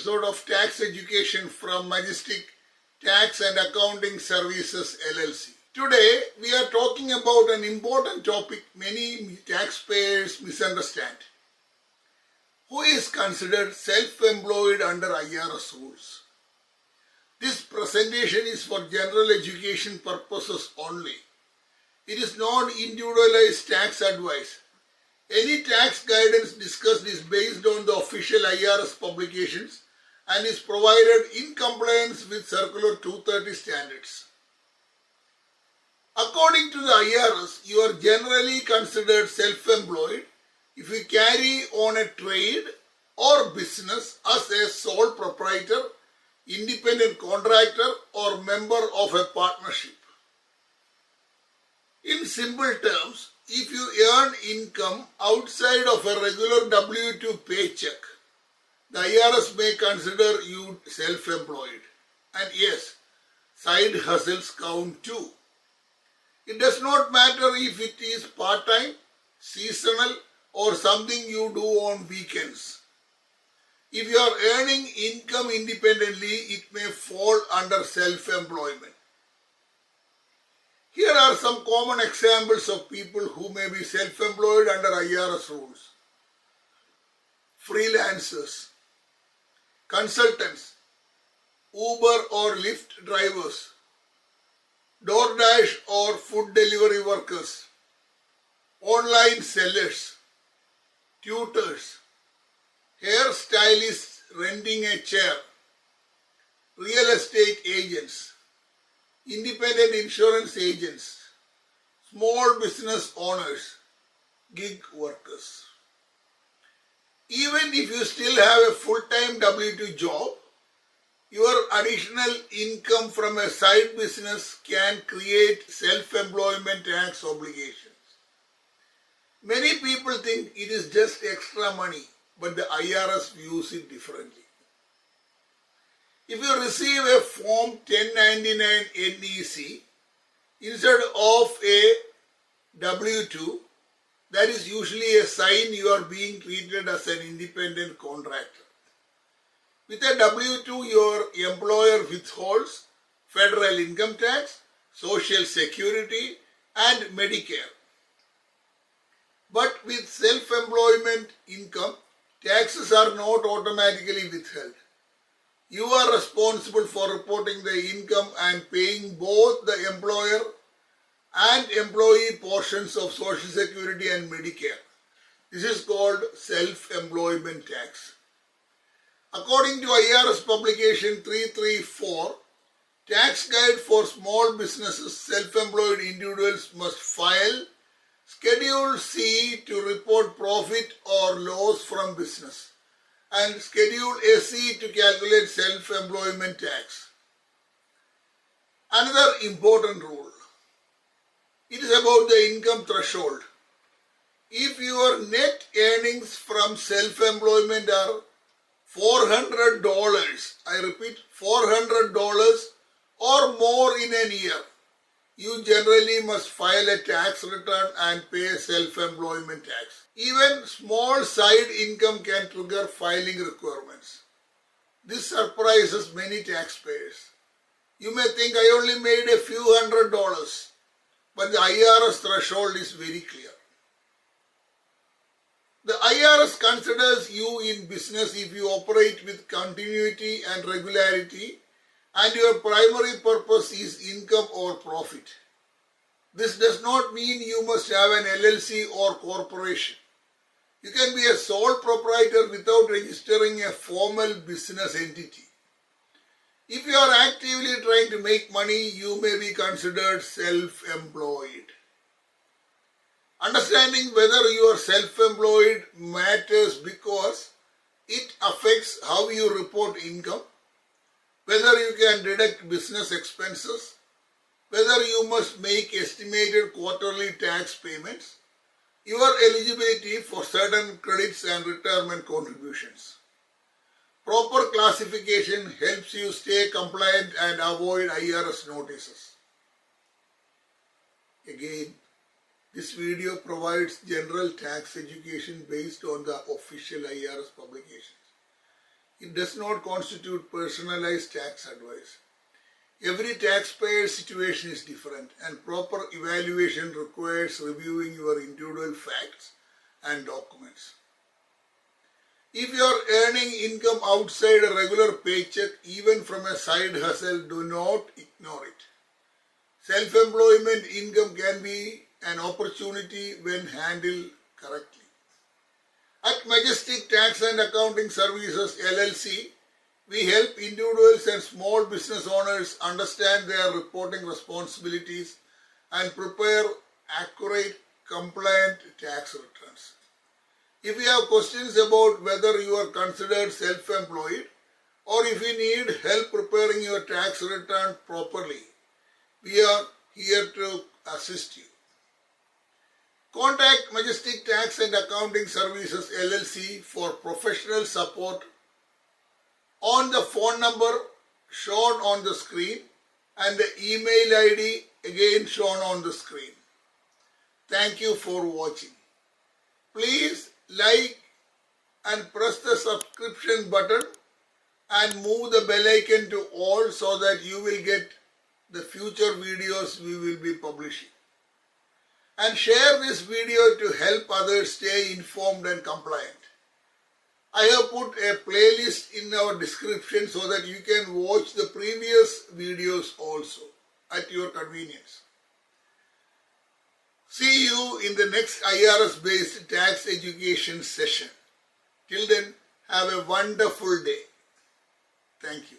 episode of Tax Education from Majestic Tax and Accounting Services LLC. Today we are talking about an important topic many taxpayers misunderstand. Who is considered self-employed under IRS rules? This presentation is for general education purposes only. It is not individualized tax advice. Any tax guidance discussed is based on the official IRS publications and is provided in compliance with Circular 230 standards. According to the IRS, you are generally considered self-employed if you carry on a trade or business as a sole proprietor, independent contractor, or member of a partnership. In simple terms, if you earn income outside of a regular W-2 paycheck, the IRS may consider you self-employed. And yes, side hustles count too. It does not matter if it is part-time, seasonal, or something you do on weekends. If you are earning income independently, it may fall under self-employment. Here are some common examples of people who may be self-employed under IRS rules. Freelancers, consultants, Uber or Lyft drivers, DoorDash or food delivery workers, online sellers, tutors, hairstylists renting a chair, real estate agents, independent insurance agents, small business owners, gig workers. Even if you still have a full-time W-2 job, your additional income from a side business can create self-employment tax obligations. Many people think it is just extra money, but the IRS views it differently. If you receive a Form 1099 NEC instead of a W-2, that is usually a sign you are being treated as an independent contractor. With a W-2, your employer withholds federal income tax, social security, and Medicare. But with self-employment income, taxes are not automatically withheld. You are responsible for reporting the income and paying both the employer and employee portions of Social Security and Medicare. This is called self-employment tax. According to IRS publication 334, Tax Guide for Small Businesses, Self-Employed Individuals must file Schedule C to report profit or loss from business, and Schedule AC to calculate self-employment tax. Another important rule. It is about the income threshold. If your net earnings from self-employment are $400, I repeat, $400 or more in a year, you generally must file a tax return and pay self-employment tax. Even small side income can trigger filing requirements. This surprises many taxpayers. You may think I only made a few $100s, but the IRS threshold is very clear. The IRS considers you in business if you operate with continuity and regularity and your primary purpose is income or profit. This does not mean you must have an LLC or corporation. You can be a sole proprietor without registering a formal business entity. If you are actively trying to make money, you may be considered self-employed. Understanding whether you are self-employed matters because it affects how you report income, whether you can deduct business expenses, whether you must make estimated quarterly tax payments, your eligibility for certain credits and retirement contributions. Proper classification helps you stay compliant and avoid IRS notices. Again, this video provides general tax education based on the official IRS publications. It does not constitute personalized tax advice. Every taxpayer's situation is different and proper evaluation requires reviewing your individual facts and documents. If you are earning income outside a regular paycheck, even from a side hustle, do not ignore it. Self-employment income can be an opportunity when handled correctly. At Majestic Tax and Accounting Services LLC, we help individuals and small business owners understand their reporting responsibilities and prepare accurate, compliant tax returns. If you have questions about whether you are considered self-employed or if you need help preparing your tax return properly, we are here to assist you. Contact Majestic Tax and Accounting Services LLC for professional support on the phone number shown on the screen and the email ID again shown on the screen. Thank you for watching. Please like and press the subscription button and move the bell icon to all so that you will get the future videos we will be publishing. And share this video to help others stay informed and compliant. I have put a playlist in our description so that you can watch the previous videos also at your convenience. See you in the next IRS-based tax education session. Till then, have a wonderful day. Thank you.